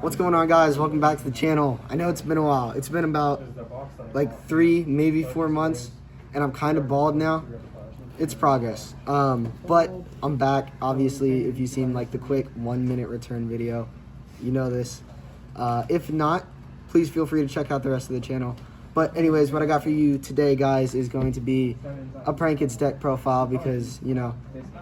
What's going on, guys? Welcome back to the channel. I know it's been a while. It's been about like 3, maybe 4 months, and I'm kind of bald now. It's progress. But I'm back. Obviously, if you've seen like the quick 1-minute return video, you know this. If not, please feel free to check out the rest of the channel. But anyways, what I got for you today, guys, is going to be a Prank Kids deck profile because, you know,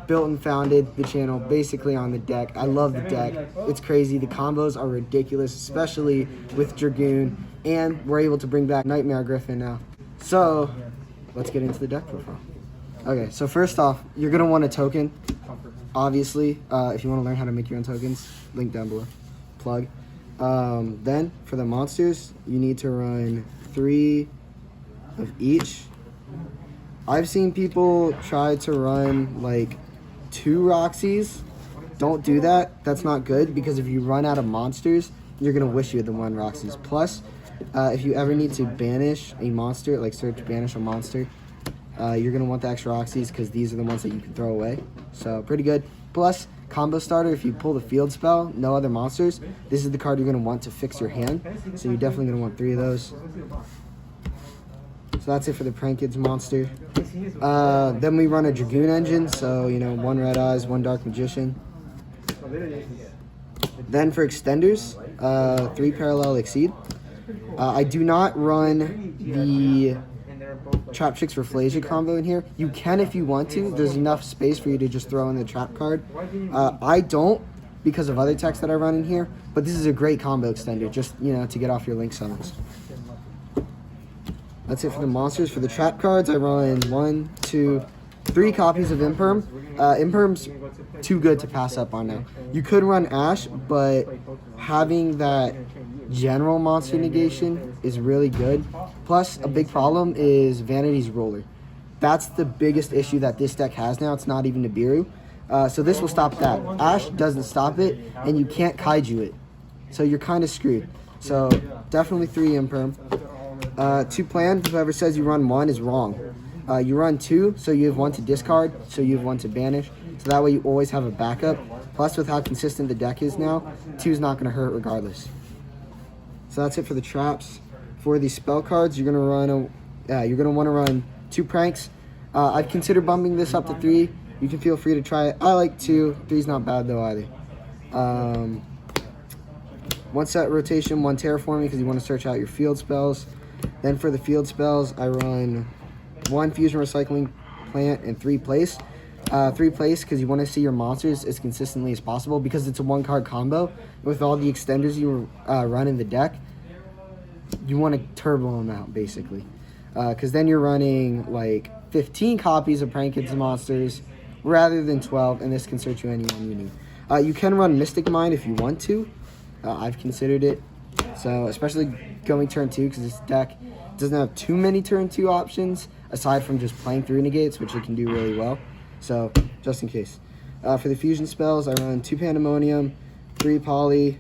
built and founded the channel basically on the deck. I love the deck. It's crazy. The combos are ridiculous, especially with Dragoon. And we're able to bring back Knightmare Gryphon now. So, let's get into the deck profile. Okay, so first off, you're going to want a token. Obviously, if you want to learn how to make your own tokens, link down below. Plug. Then, for the monsters, you need to run 3 of each. I've seen people try to run like 2 Roxys. Don't do that. That's not good because if you run out of monsters, you're gonna wish you had the 1 Roxys. Plus, if you ever need to banish a monster, like search banish a monster, you're gonna want the extra Roxys because these are the ones that you can throw away. So pretty good. Plus, combo starter, if you pull the field spell, no other monsters, this is the card you're going to want to fix your hand. So you're definitely going to want 3 of those. So that's it for the Prank Kids monster. Then we run a Dragoon engine, so, you know, 1 Red Eyes, 1 Dark Magician. Then for extenders, 3 Parallel Exceed. I do not run the Trap Chicks Rafflesia combo in here. You can if you want to. There's enough space for you to just throw in the trap card. I don't because of other techs that I run in here, but this is a great combo extender just, you know, to get off your link summons. That's it for the monsters. For the trap cards, I run 1, 2, 3 copies of Imperm. Imperm's too good to pass up on now. You could run Ash, but having that general monster negation is really good. Plus, a big problem is Vanity's Roller. That's the biggest issue that this deck has now. It's not even Nibiru. So this will stop that. Ash doesn't stop it, and you can't kaiju it. So you're kind of screwed. So definitely 3 Imperm. 2 plan, whoever says you run 1 is wrong. You run 2, so you have 1 to discard, so you have 1 to banish. So that way you always have a backup. Plus, with how consistent the deck is now, 2 is not going to hurt regardless. So that's it for the traps. For the spell cards, you're gonna want to run 2 pranks. I'd consider bumping this up to 3. You can feel free to try it. I like 2. 3's not bad though either. 1 set rotation, 1 terraforming because you want to search out your field spells. Then for the field spells, I run 1 fusion recycling plant and 3 place. 3 place because you want to see your monsters as consistently as possible because it's a 1-card combo. With all the extenders you run in the deck, you want to turbo them out basically. Because then you're running like 15 copies of Prank Kids monsters rather than 12, and this can search you anyone you need. You can run Mystic Mind if you want to. I've considered it. So especially going turn 2 because this deck doesn't have too many turn 2 options aside from just playing through negates, which it can do really well. So, just in case. For the fusion spells, I run 2 Pandemonium, 3 Poly,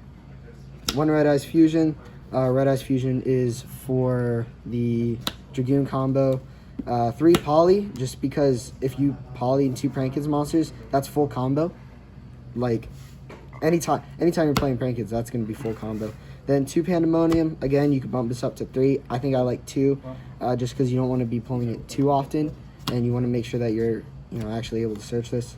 1 Red Eyes Fusion. Red Eyes Fusion is for the Dragoon combo. 3 Poly, just because if you Poly 2 Prank Kids monsters, that's full combo. Like, anytime you're playing Prank Kids, that's going to be full combo. Then 2 Pandemonium, again, you can bump this up to 3. I think I like 2, just because you don't want to be pulling it too often, and you want to make sure that you're actually able to search this.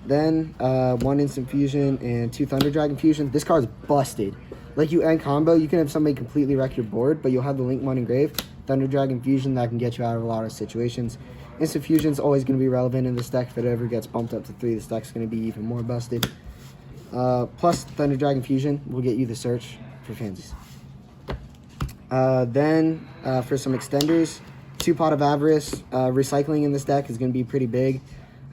Then 1 Instant Fusion and 2 Thunder Dragon Fusion. This card's busted. Like, you end combo, you can have somebody completely wreck your board, but you'll have the Link 1 engraved. Thunder Dragon Fusion, that can get you out of a lot of situations. Instant Fusion's always going to be relevant in this deck. If it ever gets bumped up to 3, this deck's going to be even more busted. Plus, Thunder Dragon Fusion will get you the search for fansies. Then, for some extenders, 2 Pot of Avarice. Recycling in this deck is going to be pretty big.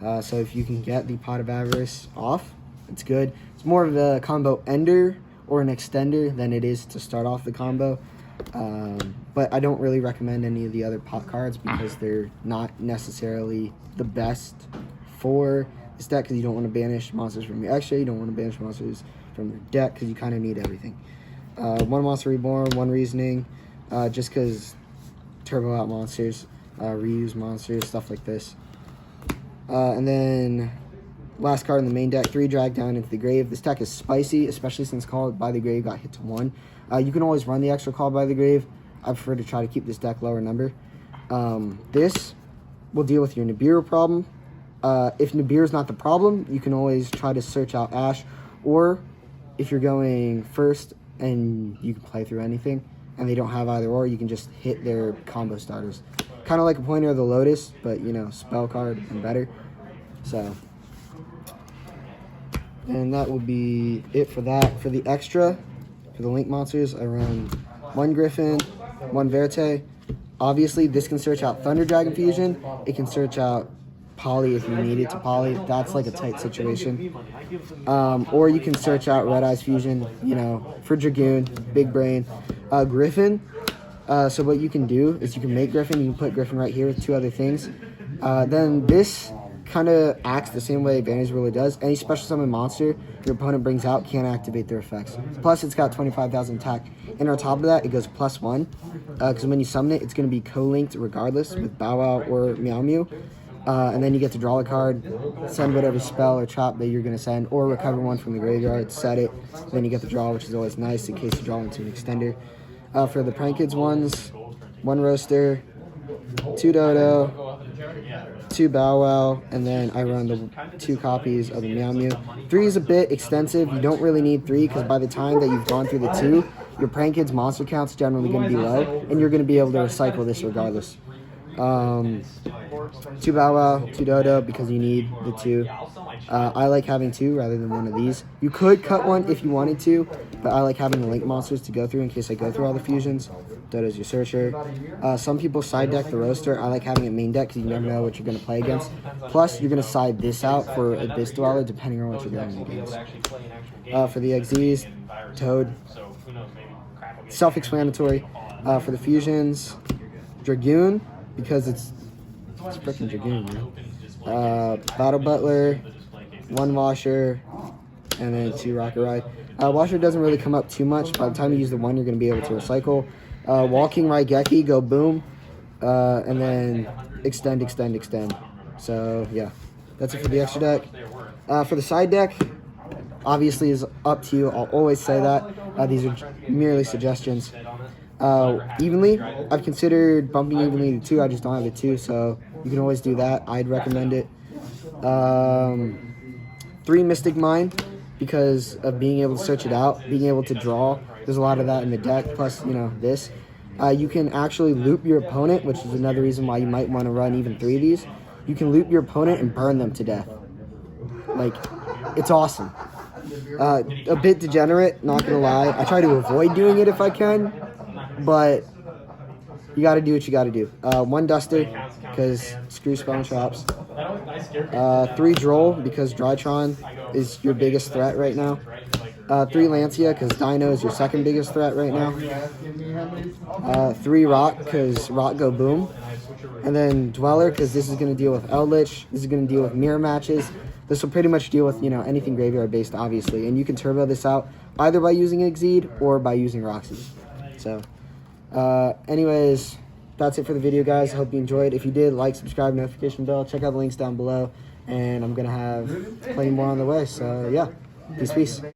So if you can get the Pot of Avarice off, it's good. It's more of a combo ender or an extender than it is to start off the combo. But I don't really recommend any of the other pot cards because they're not necessarily the best for this deck because you don't want to banish monsters from your extra. You don't want to banish monsters from your deck because you kind of need everything. 1 Monster Reborn, 1 Reasoning, just because turbo out monsters, reuse monsters, stuff like this. And then Last card in the main deck, 3 drag down into the grave. This deck is spicy, especially since Called by the Grave got hit to 1. You can always run the extra Called by the Grave. I prefer to try to keep this deck lower number. This will deal with your Nibiru problem. If Nibiru is not the problem, you can always try to search out Ash, or if you're going first and you can play through anything and they don't have either or, you can just hit their combo starters. Kind of like a Pointer of the Lotus, but you know, spell card and better. So, and that will be it for that. For the extra, for the Link monsters, I run 1 Gryphon, 1 Verte. Obviously, this can search out Thunder Dragon Fusion. It can search out Poly if you need it to Poly. That's like a tight situation. Or you can search out Red Eyes Fusion, you know, for Dragoon, big brain. Gryphon. So what you can do is you can make Gryphon. You can put Gryphon right here with 2 other things. Then this kind of acts the same way Vantage Ruler does. Any special summon monster your opponent brings out can't activate their effects. Plus, it's got 25,000 attack. And on top of that, it goes +1. Because when you summon it, it's going to be co-linked regardless with Bow Wow or Meow Mew. And then you get to draw a card, send whatever spell or trap that you're going to send, or recover one from the graveyard, set it. Then you get the draw, which is always nice in case you draw into an extender. For the Prank Kids ones, 1 Roaster, 2 Dodo, 2 Bow Wow, and then I run the 2 copies of the Meow Mew. 3 is a bit extensive. You don't really need 3 because by the time that you've gone through the 2, your Prank Kids monster count's generally going to be low, and you're going to be able to recycle this regardless. 2 Bow Wow, 2 Dodo because you need the 2. I like having 2 rather than 1 of these. You could cut 1 if you wanted to, but I like having the Link monsters to go through in case I go through all the fusions. Dodo's your searcher. Some people side deck the Roaster. I like having it main deck because you never know what you're going to play against. Plus, you're going to side this out for Abyss Dweller depending on what you're going against. For the XZs, Toad. Self-explanatory. For the fusions, Dragoon, because it's freaking Dragoon, man. Battle Butler, 1 Washer, and then 2 Rocket Ride. Washer doesn't really come up too much. By the time you use the 1, you're going to be able to recycle. Walking Raigeki, go boom, and then extend. So, yeah, that's it for the extra deck. For the side deck, obviously is up to you. I'll always say that. These are merely suggestions. Evenly, I've considered bumping evenly to 2. I just don't have the 2, so you can always do that. I'd recommend it. 3 Mystic Mine because of being able to search it out, being able to draw. There's a lot of that in the deck, plus, you know, this. You can actually loop your opponent, which is another reason why you might want to run even 3 of these. You can loop your opponent and burn them to death. Like, it's awesome. A bit degenerate, not gonna lie. I try to avoid doing it if I can, but you gotta do what you gotta do. 1 Duster, because screw spell and traps. 3 Droll, because Drytron is your biggest threat right now. 3 Lancia, because Dino is your second biggest threat right now. 3 Rock, because Rock go boom. And then Dweller, because this is going to deal with Eldritch. This is going to deal with mirror matches. This will pretty much deal with, you know, anything graveyard based, obviously. And you can turbo this out either by using Exceed or by using Roxy. So, anyways, that's it for the video, guys. I hope you enjoyed. If you did, like, subscribe, notification bell. Check out the links down below. And I'm going to have plenty more on the way. So, yeah. Peace.